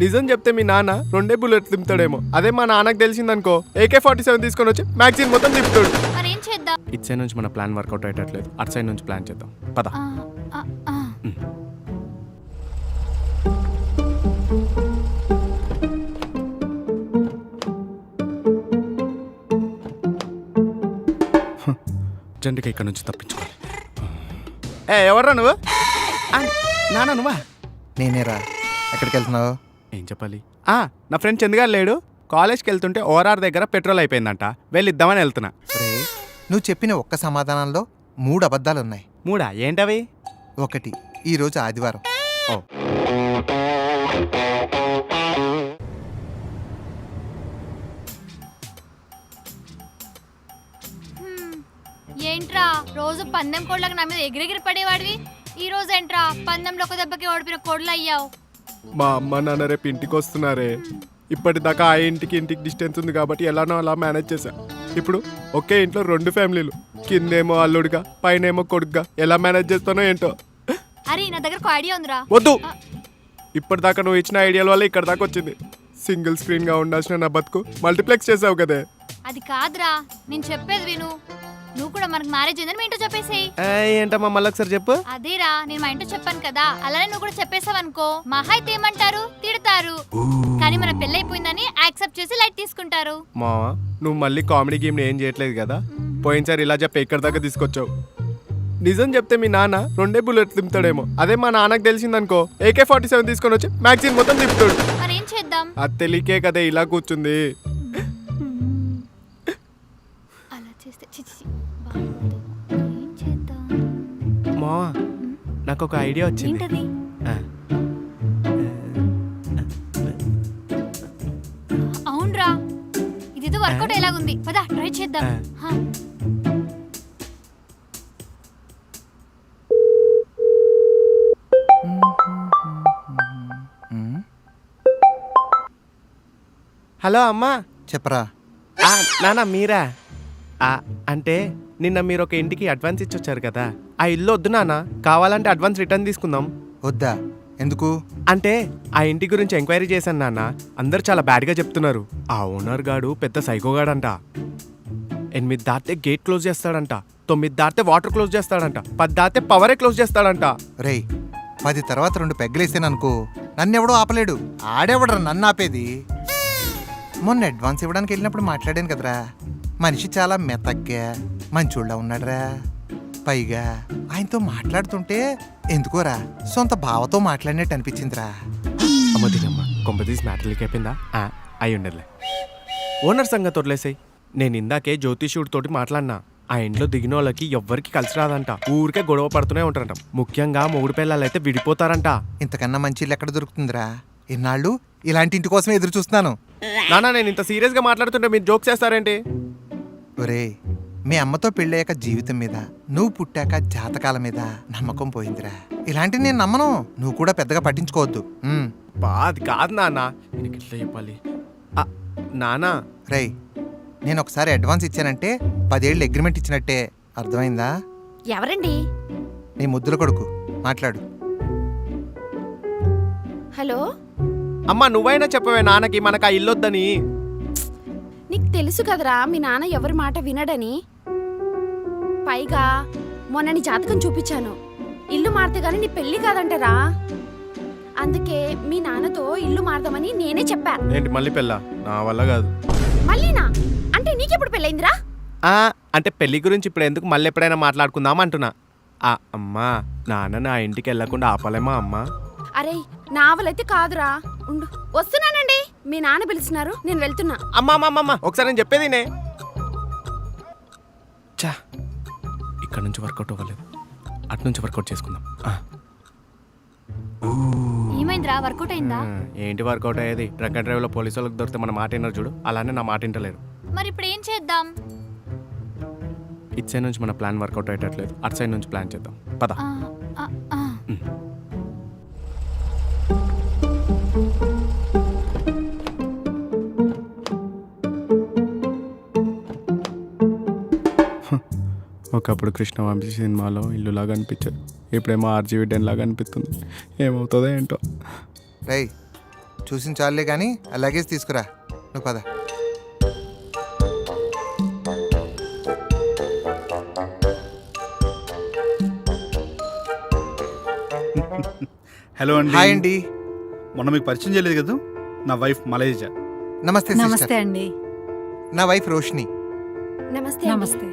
నిజం చెప్తే మీ నాన్న 2 బుల్లెట్లు దింపుతాడేమో. అదే మా నాన్నకు తెలిసిందనుకో AK-47 తీసుకొని వచ్చి మ్యాగజైన్ మొత్తం దింపుతాడు. మరేం చేద్దాం? ఇటు సైడ్ నుంచి మన ప్లాన్ వర్కౌట్ అయ్యేటట్లేదు, అటు సైడ్ నుంచి ప్లాన్ చేద్దాం పద. జెంట్గా ఇక్కడ నుంచి తప్పించుకోవాలి. ఎవర్రా నువ్వు? నానా నువ్వా? నేనేరా. ఎక్కడికి వెళ్తున్నావు? ఏం చెప్పాలి? నా ఫ్రెండ్ చంద్రగారు లేడు, కాలేజ్కి వెళ్తుంటే ఓఆర్ఆర్ దగ్గర పెట్రోల్ అయిపోయిందంట, వెళ్ళిద్దామని వెళ్తున్నా. నువ్వు చెప్పిన ఒక్క సమాధానంలో 3 అబద్ధాలున్నాయి. 3 ఏంటవి? 1 ఈరోజు ఆదివారం. ఓ ఏంట్రా రోజు పందెం కోళ్ళకి నా మీద ఎగిరెగిరి పడేవాడివి, ఈ రోజు ఏంట్రా పందెంలో ఒక దెబ్బకి ఓడిపిన కోళ్ళు అయ్యావు? మా అమ్మ నాన్న రేపు ఇంటికి వస్తున్నారే. ఇప్పటిదాకా ఆ ఇంటికి డిస్టెన్స్ ఉంది కాబట్టి ఎలానో అలా మేనేజ్ చేశా. ఇప్పుడు ఒకే ఇంట్లో 2 ఫ్యామిలీలు, కిందేమో అల్లుడుగా పైనేమో కొడుకుగా ఎలా మేనేజ్ చేస్తానో ఏంటో. అరే నా దగ్గర ఒక ఐడియా ఉందిరా. వద్దు, ఇప్పటిదాకా నువ్వు ఇచ్చిన ఐడియాల వల్ల ఇక్కడ దాకా వచ్చింది. సింగిల్ స్క్రీన్ గా ఉండాల్సిన నా బతుకు మల్టీప్లెక్స్ చేసావు కదే. అది కాదురా, నేను చెప్పేది విను. నువ్వు కూడా మనకు మ్యారేజ్ అయిందని మీ ఇంట్లో చెప్పేసేయ్. ఏంటమ్మా మళ్ళీ ఒకసారి చెప్పు. అదేరా, నేను మా ఇంట్లో చెప్పాను కదా, అలానే నువ్వు కూడా చెప్పేసావు అనుకో, మహా అయితే ఏమంటారు, తిడతారు. కానీ మన పెళ్ళైపోయిందని యాక్సెప్ట్ చేసి లైట్ తీసుకుంటారు. మావా నువ్వు మళ్ళీ కామెడీ గేమ్ ఏం చేయట్లేదు కదా, పోయినసారి ఇలా చెప్పి ఇక్కడ దాకా తీసుకొచ్చావు. నిజం చెప్తే మీ నాన్న 2 బుల్లెట్లు దింపుతాడేమో. అదే మా నాన్నకు తెలిసిందనుకో AK-47 తీసుకొని వచ్చి మ్యాగజైన్ మొత్తం దింపుతాడు. మరేం చేద్దాం? అది తెలియకే కదే ఇలా కూర్చుంది. అలా చేస్తే ఏం చేద్దాం? మావా నాకు ఒక ఐడియా వచ్చింది. ఏంటది? అవునరా, ఇదేదో వర్కౌట్ ఎలాగుంది, పద ట్రై చేద్దాం. హలో అమ్మా. చెప్పరా. నాన్న మీరా? అంటే నిన్న మీరు ఒక ఇంటికి అడ్వాన్స్ ఇచ్చొచ్చారు కదా, ఆ ఇల్లు వద్దు నాన్న, కావాలంటే అడ్వాన్స్ రిటర్న్ తీసుకుందాం. వద్దా? ఎందుకు? అంటే ఆ ఇంటి గురించి ఎంక్వైరీ చేశాను నాన్న, అందరు చాలా బ్యాడ్గా చెప్తున్నారు. ఆ ఓనర్ గాడు పెద్ద సైకోగాడంట. 8 దాటితే గేట్ క్లోజ్ చేస్తాడంట, 9 దాటితే వాటర్ క్లోజ్ చేస్తాడంట, 10 దాటితే పవరే క్లోజ్ చేస్తాడంట. రేయ్ 10 తర్వాత 2 పెగ్గలేసాననుకో, నన్నెవడో ఆపలేడు. ఆడెవడరా నన్ను ఆపేది? మొన్న అడ్వాన్స్ ఇవ్వడానికి వెళ్ళినప్పుడు మాట్లాడాను కదరా, మనిషి చాలా మెతగ్గా మంచోళ్ళ ఉన్నాడురా. పైగా ఆయనతో మాట్లాడుతుంటే ఎందుకోరా సొంత బావతో మాట్లాడినట్టు అనిపించిందిరా. అమ్మదినమ్మ కొంపదీసి మ్యాటర్లకి అయిపోయిందా? అయి ఉండలే. ఓనర్ సంగతి వదిలేసాయి. నేను ఇందాకే జ్యోతిషుడి తోటి మాట్లాడినా. ఆ ఇంట్లో దిగిన వాళ్ళకి ఎవ్వరికి కలిసి రాదంట, ఊరికే గొడవ పడుతూనే ఉంటారంట. ముఖ్యంగా మొగుడు పిల్లలైతే విడిపోతారంట. ఇంతకన్నా మంచి ఇల్లు ఎక్కడ దొరుకుతుందిరా? ఇన్నాళ్ళు ఇలాంటి ఇంటి కోసమే ఎదురు చూస్తున్నాను. నానా నేను ఇంత సీరియస్ గా మాట్లాడుతుంటే మీరు జోక్ చేస్తారేంటి? ఒరే, మీ అమ్మతో పెళ్ళయ్యాక జీవితం మీద, నువ్వు పుట్టాక జాతకాల మీద నమ్మకం పోయిందిరా. ఇలాంటివి నేను నమ్మను, నువ్వు కూడా పెద్దగా పట్టించుకోవద్దు. అది కాదు నాన్న, నేను ఇట్లా చెప్పాలి. నానా రేయ్, నేను ఒకసారి అడ్వాన్స్ ఇచ్చానంటే 10 ఏళ్ళు అగ్రిమెంట్ ఇచ్చినట్టే, అర్థమైందా? ఎవరండి? నీ ముద్దుల కొడుకు, మాట్లాడు. హలో అమ్మా, నువ్వైనా చెప్పవే నాన్నకి మనకు ఆ ఇల్లొద్దని. నీకు తెలుసు కదరా మీ నాన్న ఎవరి మాట వినడని. పైగా మొన్న నీ జాతకం చూపించాను, ఇల్లు మారితే గానీ నీ పెళ్లి కాదంటరా. అందుకే మీ నాన్నతో ఇల్లు మారదామని నేనే చెప్పా. ఏంటి మళ్ళీ పెళ్ళ? నా వల్ల కాదు. మళ్ళీనా? అంటే నీకెప్పుడు పెళ్ళైందిరా? అంటే పెళ్లి గురించి ఇప్పుడు ఎందుకు, మళ్ళీ ఎప్పుడైనా మాట్లాడుకుందాం అంటున్నా. అమ్మా, నాన్న నా ఇంటికి వెళ్ళకుండా ఆపలేమా అమ్మా? అరే నావలైతే కాదురా, ఉండు వస్తున్నానండి. మీ నాన్న పిలుస్తున్నారు, నేను వెళ్తున్నా. అమ్మా ఒకసారి నేను చెప్పేది చా, ఇక్కడ నుంచి వర్కౌట్ అవ్వలేదు, అటు నుంచి వర్కౌట్ చేసుకుందాం. ఏమైందిరా, వర్కౌట్ అయిందా? ఏంటి వర్కౌట్ అయ్యేది? ట్రక్ అండ్ డ్రైవ్ లో పోలీసు వాళ్ళకి దొరికితే మన మాట విన్నారు చూడు, అలానే నా మాట వింటలేరు. మరి ఇప్పుడు ఏం చేద్దాం? ఇటు సైడ్ నుంచి మన ప్లాన్ వర్కౌట్ అయ్యేటట్లేదు, అటు సైడ్ నుంచి ప్లాన్ చేద్దాం పద. ఒకప్పుడు కృష్ణవంశీ సినిమాలో ఇల్లులాగా అనిపించేది, ఇప్పుడేమో ఆర్జీవి డెన్ లాగా అనిపిస్తుంది. ఏమవుతుందో ఏంటో. రేయ్ చూసిన చాలులే కానీ ఆ లగేజ్ తీసుకురా. నువ్వు పద. హలో అండి. హాయ్ అండి. మొన్న మీకు పరిచయం చేయలేదు కదా, నా వైఫ్ మలేజ. నమస్తే నమస్తే సిస్టర్. అండి. నా వైఫ్ రోషిని. నమస్తే నమస్తే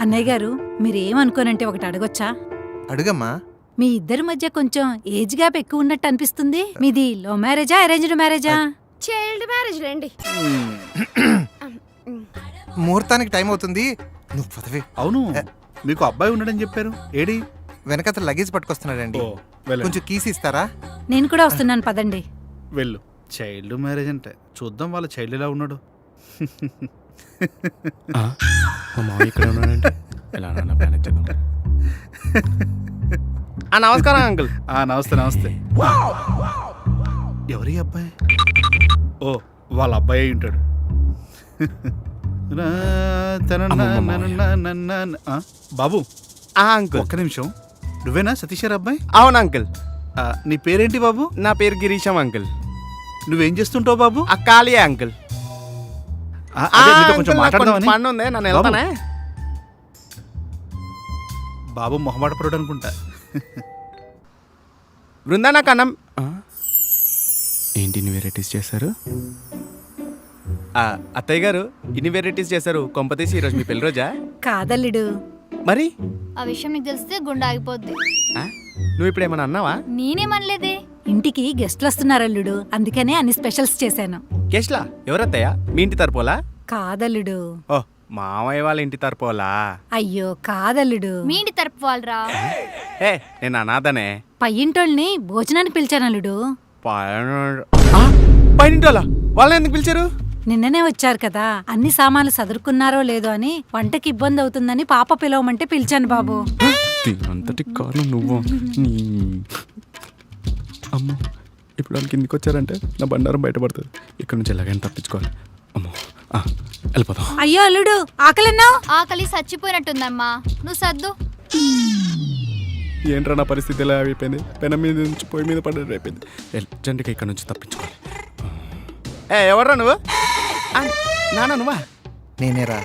అన్నయ్య గారు, మీరేమనుకోనంటే ఒకటి అడగొచ్చా? అడుగమ్మా. మీ ఇద్దరి మధ్య కొంచెం ఏజ్ గ్యాప్ ఎక్కువ ఉన్నట్టు అనిపిస్తుంది. మీది లవ్ మ్యారేజా అరేంజ్డ్ మ్యారేజా? చైల్డ్ మ్యారేజ్ లేండి. ముహూర్తానికి టైం అవుతుంది, నువ్వు పదవి. అవును, మీకు అబ్బాయి ఉన్నాడని చెప్పారు. ఏడి? వెనకత లగేజ్ పట్టుకొస్తున్నాడండి. ఓ, వెళ్ళండి. కొంచెం కీస్ ఇస్తారా? నేను కూడా వస్తున్నాను, పదండి. వెళ్ళు. చైల్డ్ మ్యారేజ్ అంటే చూద్దాం వాళ్ళ చైల్డ్ ఎలా ఉన్నాడు. మా మామ ఇక్కడ ఉన్నాడంటే ఎలా ప్లాన్ చేద్దాం. నమస్కారం అంకుల్. నమస్తే నమస్తే. ఎవరి అబ్బాయి? ఓ, వాళ్ళ అబ్బాయి అయి ఉంటాడు. బాబు అంకుల్ ఒక్క నిమిషం. నువ్వేనా సతీష్ గారి అబ్బాయి? అవును అంకుల్. నీ పేరేంటి బాబు? నా పేరు గిరీశం అంకుల్. నువ్వేం చేస్తుంటావు బాబు? ఖాళీ అంకుల్. అదే నీతో కొంచెం మాట్లాడదామని. పని ఉంది, నన్ను వెళ్తానే. బాబు మొహమాట పరుడు అనుకుంటా. బృందా నాకు అన్నం. ఏంటి ఇన్ని వెరైటీస్ చేశారు? అత్తయ్య గారు ఇన్ని వెరైటీస్ చేశారు, కొంపతీసి ఈరోజు మీ పెళ్లి రోజా? కాదల్లుడు. మరి ఆ విషయం నీకు తెలిస్తే గుండె ఆగిపోద్ది. నువ్వు ఇప్పుడు ఏమన్నా అన్నావా? నేనేమనలేదే. ఇంటికి గెస్ట్లు వస్తున్నారు అల్లుడు, అందుకనే అన్ని స్పెషల్స్ చేశాను. కేష్లా ఎవరత్తయ్య? మీ ఇంటి తరపోలా? కాదల్లుడు. ఓ, మామయ్య వాళ్ళ ఇంటి తరపోలా? అయ్యో కాదల్లుడు, మీ ఇంటి తరపు వాళ్ళరా? ఏ నేను అనాథనే. పయ్యింటోళ్ళని భోజనానికి పిలిచాను అల్లుడు. పైనింటోలా? వాళ్ళని ఎందుకు పిలిచారు? నిన్ననే వచ్చారు కదా, అన్ని సామాన్లు సదురుకున్నారో లేదో అని వంటకి ఇబ్బంది అవుతుందని పాప పిలవమంటే పిలిచాను బాబు. అంతటి కారణం నువ్వు. అమ్మో, ఇప్పుడు వాళ్ళు కిందికి వచ్చారంటే నా బండారం బయటపడుతుంది. ఇక్కడ నుంచి ఎలాగైనా తప్పించుకోవాలి. అమ్మో, వెళ్ళిపోతాం. అయ్యో అల్లుడు, ఆకలన్నావు? ఆకలి చచ్చిపోయినట్టుందమ్మా, నువ్వు సర్దు. ఏంట్రా నా పరిస్థితి ఎలా అయిపోయింది? పెనం మీద నుంచి పొయ్యి మీద పడ్డట్టు అయిపోయింది. అర్జెంట్గా ఇక్కడ నుంచి తప్పించుకోవాలి. ఎవర్రా నువ్వు? నానా నువ్వా? నేనేరా.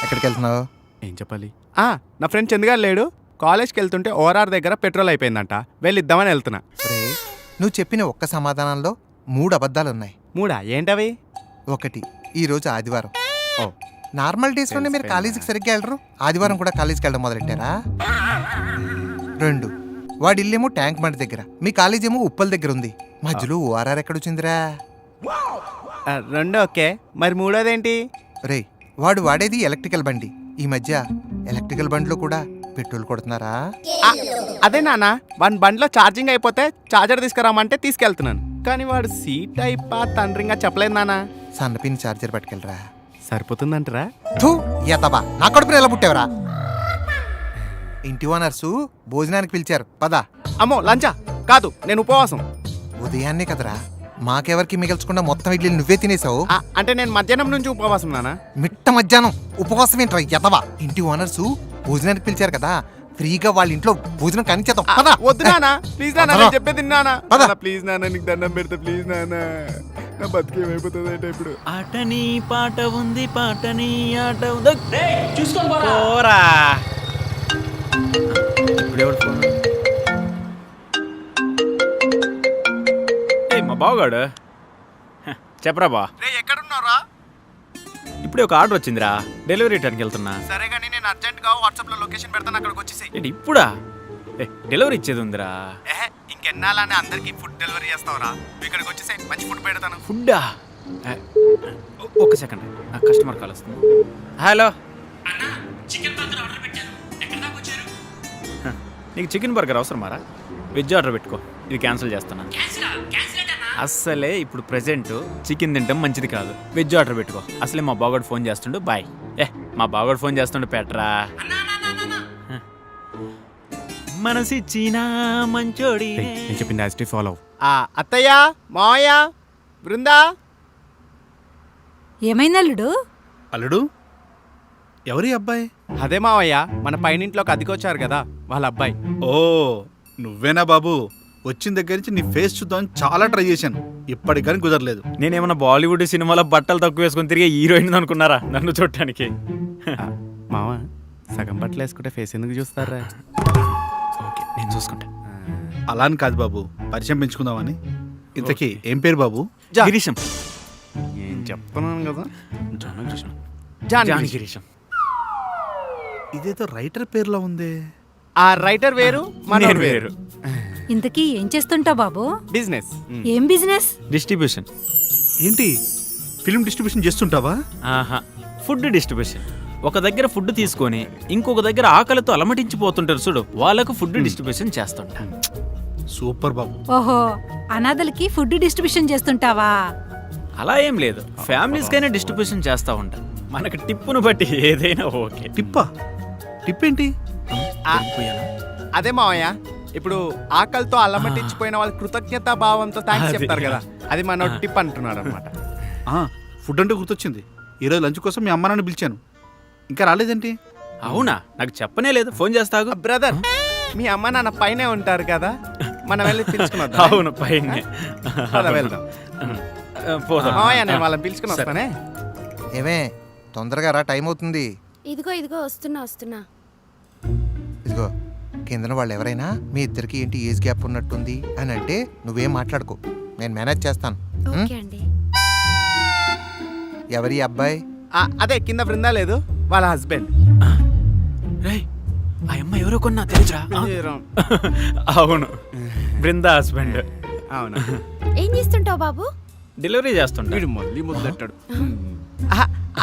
ఎక్కడికి వెళ్తున్నావు? ఏం చెప్పాలి? నా ఫ్రెండ్ చంద్రగారు లేడు, కాలేజ్కి వెళ్తుంటే ఓఆర్ఆర్ దగ్గర పెట్రోల్ అయిపోయిందంట, వెళ్ళిద్దామని వెళ్తున్నా. నువ్వు చెప్పిన ఒక్క సమాధానంలో 3 అబద్ధాలున్నాయి. 3 ఏంటవి? 1, ఈ రోజు ఆదివారం. ఓ, నార్మల్ డేస్ లోనే మీరు కాలేజీకి సరిగ్గా వెళ్ళరు, ఆదివారం కూడా కాలేజీకి వెళ్ళడం మొదలెట్టారా? 2, వాడి ఇల్లేమో ట్యాంక్ బండ్ దగ్గర, మీ కాలేజ్ ఏమో ఉప్పల్ దగ్గర ఉంది. మధ్యలో ఓఆర్ఆర్ ఎక్కడొచ్చిందిరా? 2 ఓకే, మరి 3ోదేంటి? రేయ్, వాడు వాడేది ఎలక్ట్రికల్ బండి. ఈ మధ్య ఎలక్ట్రికల్ బండిలో కూడా పెట్రోల్ కొడుతున్నారా? అదే నాన్న, వాడి బండిలో ఛార్జింగ్ అయిపోతే ఛార్జర్ తీసుకురామంటే తీసుకెళ్తున్నాను, కానీ వాడు సీట్ అయిపో తండ్రిగా చెప్పలేదు నాన్న. సన్నపిన్ ఛార్జర్ పట్టుకెళ్ళరా. సరిపోతుందంటరా? థూ ఎతబా, నా కడుపుని ఎలా పుట్టేవరా? ఇంటి ఓనర్సు భోజనానికి పిలిచారు, పద. అమ్మో, లంచా కాదు, నేను ఉపవాసం. ఉదయాన్నే కదరా, మాకెవరికి మిగల్చకుండా మొత్తం ఇడ్లీ నువ్వే తినేసావు. అంటే నేను మధ్యాహ్నం నుంచి ఉపవాసం నానా. మిట్ట మధ్యాహ్నం ఉపవాసం ఏంట్రా ఎతవా? ఇంటి ఓనర్సు భోజనానికి పిలిచారు కదా, ఫ్రీగా వాళ్ళ ఇంట్లో భోజనం కానిచ్చేద్దాం, పద. వద్దు నానా, ప్లీజ్ నానా, పదరా. నేను చెప్పేది నానా. పద. ప్లీజ్ నానా, నీకు దండం పెడతా, ప్లీజ్ నానా. నా బతికేమైపోతుంది అంటే ఇప్పుడు. ఆటని పాట ఉంది, పాటని ఆట ఉంది. చూసుకోరా మా బావగాడు. చెప్పరా బా, ఎక్కడున్నారా? ఇప్పుడే ఒక ఆర్డర్ వచ్చిందిరా, డెలివరీ టైంకి వెళ్తున్నా. సరే కానీ నేను అర్జెంట్ గా వాట్సాప్ లో లొకేషన్ పెడతాను, అక్కడికి వచ్చేసాయి. ఏంటి ఇప్పుడా? డెలివరీ ఇచ్చేది ఉందిరా. ఇంకెన్నాళ్ళని అందరికి ఫుడ్ డెలివరీ చేస్తావురా? ఇక్కడికి వచ్చేసాయి, మంచి ఫుడ్ పెడతాను. ఫుడ్డా? ఒక్క సెకండ్, నాకు కస్టమర్ కాల్ వస్తుంది. హలో, నీకు చికెన్ బర్గర్ అవసరమారా? వెజ్ ఆర్డర్ పెట్టుకో, ఇది క్యాన్సిల్ చేస్తున్నా. అస్సలే ఇప్పుడు ప్రెజెంట్ చికెన్ తింటాం మంచిది కాదు, వెజ్ ఆర్డర్ పెట్టుకో. అసలే మా బావగాడు ఫోన్ చేస్తుండు, బాయ్. మా బావగాడు ఫోన్ చేస్తుండు, పెట్టరా. మనసిచ్చిన మంచోడి. నేను చెప్పింది యాజ్ ఇట్ ఫాలో. అత్తయ్య, మావయ్య, బృందా. ఏమైంది అల్లుడు? అల్లుడు, ఎవరి అబ్బాయి? అదే మావయ్య, మన పైనింట్లోకి అదికొచ్చారు కదా, వాళ్ళ అబ్బాయి. ఓ, నువ్వేనా బాబు? వచ్చిన దగ్గర నుంచి నీ ఫేస్ చూద్దామని చాలా ట్రై చేశాను, ఇప్పటికి కానీ కుదరలేదు. నేనేమన్నా బాలీవుడ్ సినిమాలో బట్టలు తక్కువ వేసుకొని తిరిగే హీరోయిన్ అనుకున్నారా నన్ను చూడటానికి? మామ సగం బట్టలు వేసుకుంటే ఫేస్ ఎందుకు చూస్తారా? ఓకే, నేను చూసుకుంటా. అలా అని కాదు బాబు, పరిచయం పెంచుకుందామని. ఇంతకీ ఏం పేరు బాబు? గిరీశం. ఏం చెప్తున్నాను కదా. జాను గిరీశం. జాన్ జాను గిరీశం. గిరీశం. ఇదేదో రైటర్ పేరులో ఉంది. ఆ రైటర్ వేరు, మనోడు నేను వేరు. వేరు. ఇంతకీ ఏం చేస్తుంటావు బాబు? బిజినెస్. ఏం బిజినెస్? డిస్ట్రిబ్యూషన్. ఏంటి, ఫిల్మ్ డిస్ట్రిబ్యూషన్ చేస్తుంటావా? ఆహా, ఫుడ్ డిస్ట్రిబ్యూషన్. ఒక దగ్గర ఫుడ్ తీసుకొని ఇంకొక దగ్గర ఆకలితో అలమటించిపోతుంటారు చూడు, వాళ్ళకు ఫుడ్ డిస్ట్రిబ్యూషన్ చేస్తుంటా. సూపర్ బాబు. ఓహో, అనాథలకి ఫుడ్ డిస్ట్రిబ్యూషన్ చేస్తుంటావా? అలా ఏం లేదు, ఫ్యామిలీస్ కైనా డిస్ట్రిబ్యూషన్ చేస్తా ఉంటా. మనకి టిప్పును బట్టి ఏదైనా ఓకే. టిప్పా? టిప్ ఏంటి? అదే మావయ్య, ఇప్పుడు ఆకలితో అల్లమట్టించిపోయిన వాళ్ళ కృతజ్ఞతా భావంతో థ్యాంక్స్ అది. చెప్తారు కదా, అది మన టిప్ అంటున్నాడు అనమాట. ఫుడ్ అంటే గుర్తొచ్చింది. ఈరోజు లంచ్ కోసం మీ అమ్మ నాన్న పిలిచాను, ఇంకా రాలేదేంటి? అవునా, నాకు చెప్పనే లేదు. ఫోన్ చేస్తాగు. బ్రదర్, మీ అమ్మ నాన్న పైనే ఉంటారు కదా, మనం వెళ్ళి పిలుచుకున్నాం. అవును, పైన వెళ్దాం. పోదాం. మావయ్య, నేను వాళ్ళని పిలుచుకుని వస్తానే. ఏమే, తొందరగా రా, టైం అవుతుంది. ఇదిగో వస్తున్నా. ఇదిగో, కిందన వాళ్ళు ఎవరైనా మీ ఇద్దరికి ఏంటి ఏజ్ గ్యాప్ ఉన్నట్టుంది అని అంటే నువ్వేం మాట్లాడుకో, నేను మేనేజ్ చేస్తాను. ఓకే అండి. ఎవరి అబ్బాయి? అదే కింద బృందా లేదు, వాళ్ళ హస్బెండ్. రేయ్, ఆ అమ్మ ఎవరో కొన్నా తెలుసురా? అవును, బృందా హస్బెండ్. అవును, ఏం చేస్తుంటావు బాబు? డెలివరీ చేస్తుంటా. వీడు మళ్ళీ ముద్దెట్టాడు.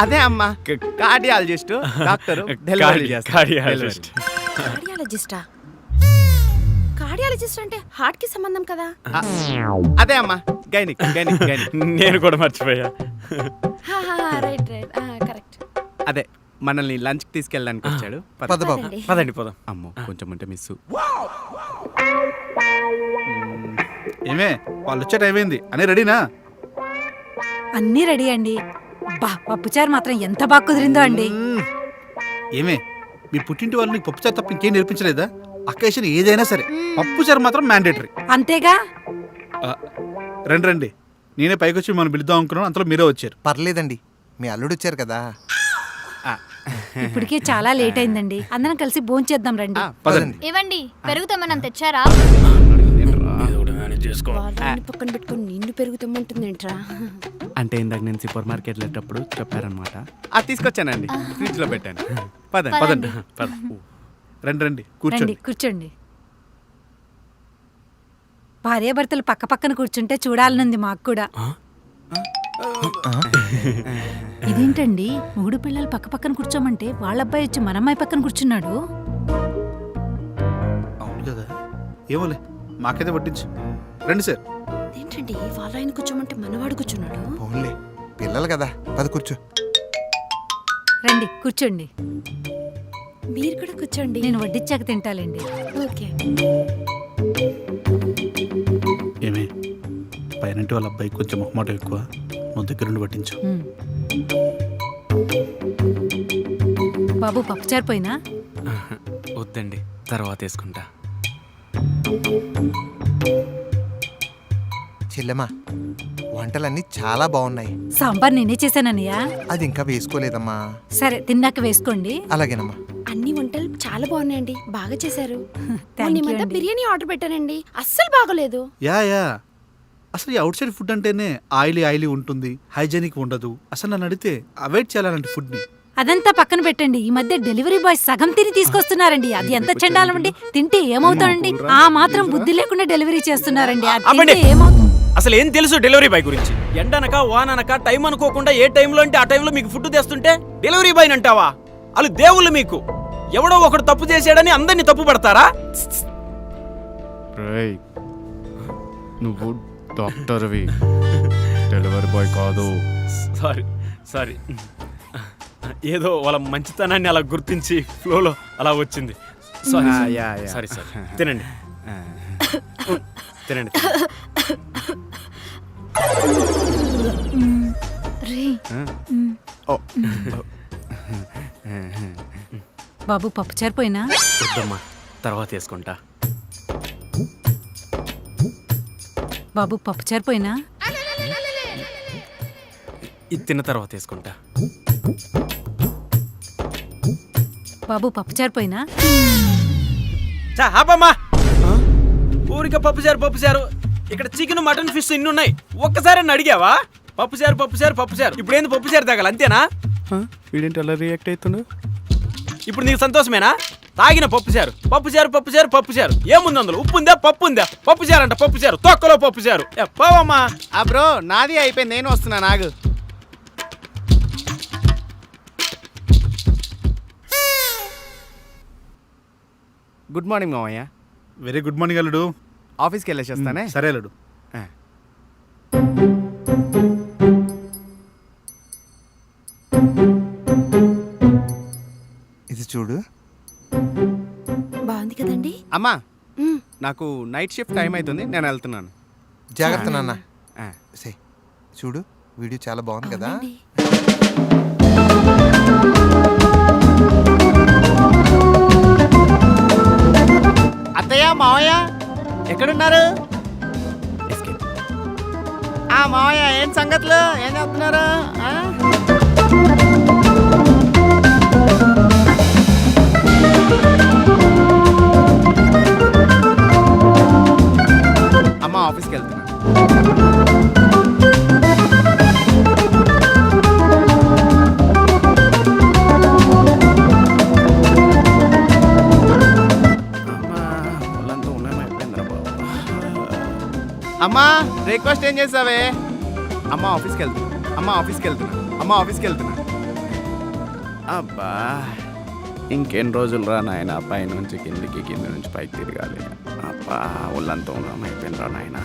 అదే అమ్మ, కార్డియాలజిస్ట్ డాక్టర్. కార్డియాలజిస్ట్. కార్డియాలజిస్టా? కార్డియాలజిస్ట్ అంటే హార్ట్ కి సంబంధం కదా. అదే అమ్మ, గైనిక్. నేను కూడా మర్చిపోయా. Right correct. అదే మనల్ని లంచ్ కి తీసుకెళ్ళడానికి వచ్చాడు. పద బాబు. పదండి పోదాం. అమ్మో, కొంచెం ఉంటే మిస్. ఏమే, వాళ్ళు వచ్చే టైం అయింది అని రెడీనా? అన్నీ రెడీ అండి. బా, పప్పుచారు మాత్రం ఎంత బాగా కుదిరిందో అండి. ఏమే, మీ పుట్టింటి వాళ్ళు నీకు పప్పుచారు తప్ప ఇంకేం నేర్పించలేదా? అకేషన్ ఏదైనా సరే పప్పుచారు మాత్రం మ్యాండేటరీ. అంతేగా? రండి, నేనే పైకి వచ్చి మనం పిలుద్దాం అనుకున్నాను, అంతలో మీరే వచ్చారు. పర్లేదండి, మీ అల్లుడు వచ్చారు కదా. ఇప్పటికే చాలా లేట్ అయిందండి, అందరం కలిసి భోంచేద్దాం రండి. పదండి. ఇవ్వండి, పెరుగుతామని తెచ్చారా? వాళ్ళని పక్కన పెట్టుకొని నిన్ను పెరుగుతామంటుందేంట్రా? అంటే ఇందాక నేను సూపర్ మార్కెట్ వెళ్ళేటప్పుడు చెప్పారనమాట, అది తీసుకొచ్చానండి, ఫ్రిడ్జ్ లో పెట్టాను. పదండి. పదండి. రండి రండి, కూర్చోండి. కూర్చోండి. భార్యాభర్తలు పక్క పక్కన కూర్చుంటే చూడాలనుంది మాకు కూడా. ఇదేంటండి, మూడు పిల్లలు పక్క పక్కన కూర్చోమంటే వాళ్ళ అబ్బాయి వచ్చి మన అమ్మాయి పక్కన కూర్చున్నాడు. అవును కదా, ఏమోలే, మాకైతే పట్టించు. రండి సార్. ఏంటండి, వాళ్ళ ఆయన కూర్చోమంటే మనవాడు కూర్చున్నాడు? పోన్లే, పిల్లలు కదా, పద కూర్చో. రండి, కూర్చోండి. మీరు కూడా కూర్చోండి. నేను వడ్డిచ్చాక తింటాలేండి. ఓకే. ఏమే, పైనంటి వాళ్ళ అబ్బాయి కొంచెం మొహమాటం ఎక్కువ, నువ్వు దగ్గరుండి పట్టించు. ఉమ్. బాబు, పప్పుచారు పోయినా? వద్దండి, తర్వాత వేసుకుంటా. చెల్లెమ్మా, వంటలన్నీ చాలా బాగున్నాయి. సాంబార్ నేనే చేశానన్నయ్య. అది ఇంకా వేసుకోలేదమ్మా. సరే, తిన్నాక వేసుకోండి. అలాగేనమ్మా. అన్ని వంటలు చాలా బాగున్నాయండి, బాగా చేశారు. Thank you మధ్య అండి. బిర్యానీ ఆర్డర్ పెట్టానండి, అస్సలు బాగోలేదు. యా అసలు ఈ అవుట్ సైడ్ ఫుడ్ అంటేనే ఆయిలీ ఉంటుంది, హైజెనిక్ ఉండదు. అసలు నన్ను అడిగితే అవాయిడ్ చేయాలంటే ఫుడ్ని. అదంతా పక్కన పెట్టండి. ఈ మధ్య డెలివరీ బాయ్ సగం తిని తీసుకొస్తున్నారండి. అది ఎంత చండాలమండి. తింటే ఏమవుతాడండి? ఆ మాత్రం బుద్ధి లేకుండా డెలివరీ చేస్తున్నారండి. అది తింటే ఏమవుతుంది? అసలు ఏం తెలుసు డెలివరీ బాయ్ గురించి? ఎండనక వాననక టైం అనుకోకుండా ఏ టైంలో అంటే ఆ టైంలో మీకు ఫుడ్ తెస్తుంటే డెలివరీ బాయ్ అంటావా? వాళ్ళు దేవుళ్ళు మీకు. ఎవడో ఒకడు తప్పు చేసాడని అందరినీ తప్పు పడతారా? నువ్వు డాక్టర్వి, డెలివరీ బాయ్ కాదు. సారీ ఏదో వాళ్ళ మంచితనాన్ని అలా గుర్తించి ఫ్లోలో అలా వచ్చింది. సారీ తినండి. తినండి. బాబు, పప్పుచారు పోయినా? వద్దమ్మా, తర్వాత వేసుకుంటా. బాబు పప్పుచారు పోయినా ఇది తిన్న తర్వాత వేసుకుంటా. బాబు పప్పుచారు పోయినా ఆపమ్మా. ఊరికే పప్పుచారు ఇక్కడ చికెన్ మటన్ ఫిష్ ఇన్ని ఉన్నాయి, ఒక్కసారి నన్ను అడిగావా? పప్పుచారు ఇప్పుడు ఏంది పప్పుచారు తగల అంతేనా? వీడేంటి అలా రియాక్ట్ అవుతుండు? ఇప్పుడు నీకు సంతోషమేనా? తాగిన పప్పుచారు ఏముంది అందులో? ఉప్పు ఉందా, పప్పు ఉందా? పప్పుచారు తొక్కలో పప్పుచారు. పోవమ్మా. ఆ బ్రో నాది అయిపోయింది, నేను వస్తున్నా. నాగు గుడ్ మార్నింగ్ మామయ్య. వెరీ గుడ్ మార్నింగ్ అల్లుడు. ఆఫీస్కి వెళ్ళేసి వస్తానే. సరే అల్లుడు. ఆ. ఇది చూడు. బాగుంది కదండి. అమ్మా మ్, నాకు నైట్ షిఫ్ట్ టైం అవుతుంది, నేను వెళ్తున్నాను. జాగ్రత్త నాన్న. ఆ. సే చూడు, వీడియో చాలా బాగుంది కదా. అవునండి. అత్తయ్య మావయ్య ఎక్కడున్నారు? ఆ మావయ్య ఏం సంగతులు, ఏం చేస్తున్నారు? అమ్మ ఆఫీస్కి వెళ్తున్నా. అమ్మా బ్రేక్ఫాస్ట్ ఏం చేసావే? అమ్మ ఆఫీస్కి వెళ్తున్నా. అబ్బా ఇంకెన్ని రోజులు రా నాయన, పై నుంచి కిందికి, కింది నుంచి పైకి తిరగాలి. అబ్బా ఒళ్ళంతా ఉన్నాం అయిపోయింది రా నాయన.